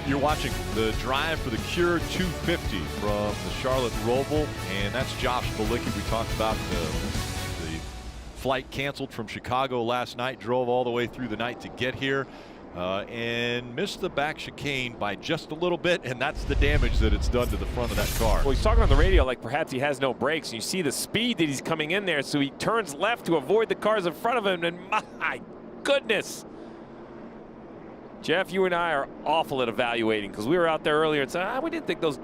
You're watching the drive for the Cure 250 from the Charlotte Roval, and that's Josh Bilicki. We talked about the flight canceled from Chicago last night, drove all the way through the night to get here, and missed the back chicane by just a little bit, and that's the damage that it's done to the front of that car. Well, he's talking on the radio like perhaps he has no brakes, and you see the speed that he's coming in there, so he turns left to avoid the cars in front of him, and my goodness. Jeff, you and I are awful at evaluating because we were out there earlier and said, we didn't think those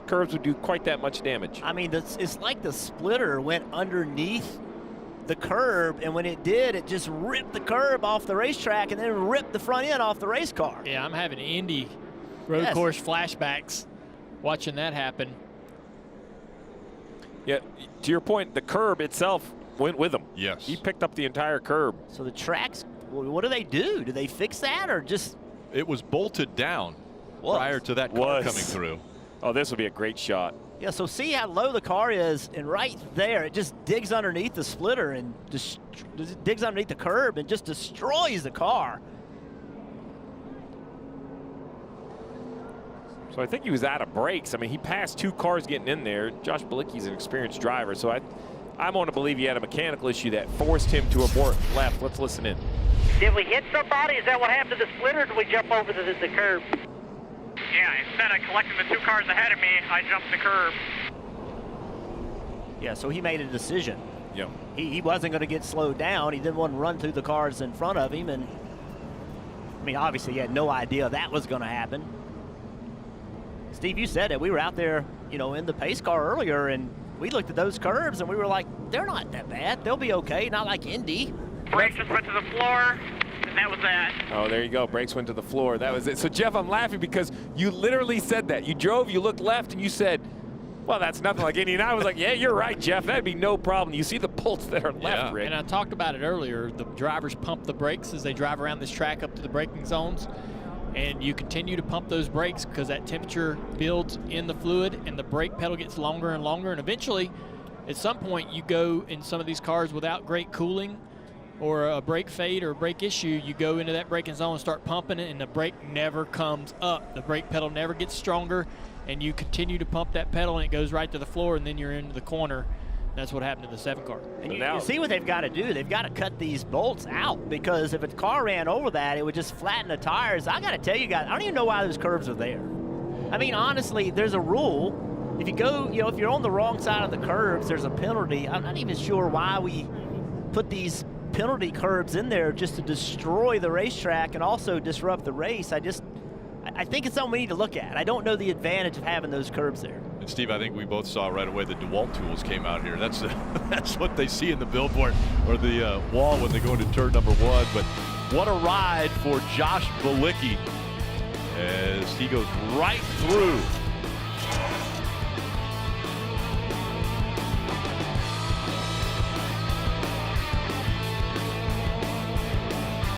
curves would do quite that much damage. I mean, it's like the splitter went underneath the curb, and when it did, it just ripped the curb off the racetrack and then ripped the front end off the race car. Yeah, I'm having Indy road course flashbacks watching that happen. Yeah, to your point, the curb itself went with him. Yes. He picked up the entire curb. So the tracks, what do they do? Do they fix that or just? It was bolted down prior to that car coming through. Oh, this would be a great shot. Yeah, so see how low the car is, and right there, it just digs underneath the splitter and just digs underneath the curb and just destroys the car. So I think he was out of brakes. I mean, he passed two cars getting in there. Josh Bilicki's an experienced driver, so I'm going to believe he had a mechanical issue that forced him to abort left. Let's listen in. Did we hit somebody? Is that what happened to the splitter, or did we jump over the curb? Yeah, instead of collecting the two cars ahead of me, I jumped the curb. Yeah, so he made a decision. Yeah. He wasn't going to get slowed down. He didn't want to run through the cars in front of him, and I mean, obviously, he had no idea that was going to happen. Steve, you said it. We were out there, you know, in the pace car earlier, and we looked at those curves, and we were like, they're not that bad. They'll be okay, not like Indy. Brakes just went to the floor, and that was that. Oh, there you go. Brakes went to the floor. That was it. So, Jeff, I'm laughing because you literally said that. You drove, you looked left, and you said, well, that's nothing like Indy. And I was like, yeah, you're right, Jeff. That'd be no problem. You see the bolts that are left, Rick. And I talked about it earlier. The drivers pump the brakes as they drive around this track up to the braking zones. And you continue to pump those brakes because that temperature builds in the fluid and the brake pedal gets longer and longer. And eventually, at some point, you go in some of these cars without great cooling or a brake fade or a brake issue, you go into that braking zone and start pumping it, and the brake never comes up. The brake pedal never gets stronger, and you continue to pump that pedal, and it goes right to the floor, and then you're into the corner. That's what happened to the 7 car. And you see what they've got to do. They've got to cut these bolts out, because if a car ran over that, it would just flatten the tires. I got to tell you guys, I don't even know why those curves are there. I mean, honestly, there's a rule. If you go, you know, if you're on the wrong side of the curves, there's a penalty. I'm not even sure why we put these penalty curbs in there just to destroy the racetrack and also disrupt the race. I think it's something we need to look at. I don't know the advantage of having those curbs there. And Steve, I think we both saw right away the DeWalt tools came out here. That's what they see in the billboard or the wall when they go into turn number 1. But what a ride for Josh Bilicki as he goes right through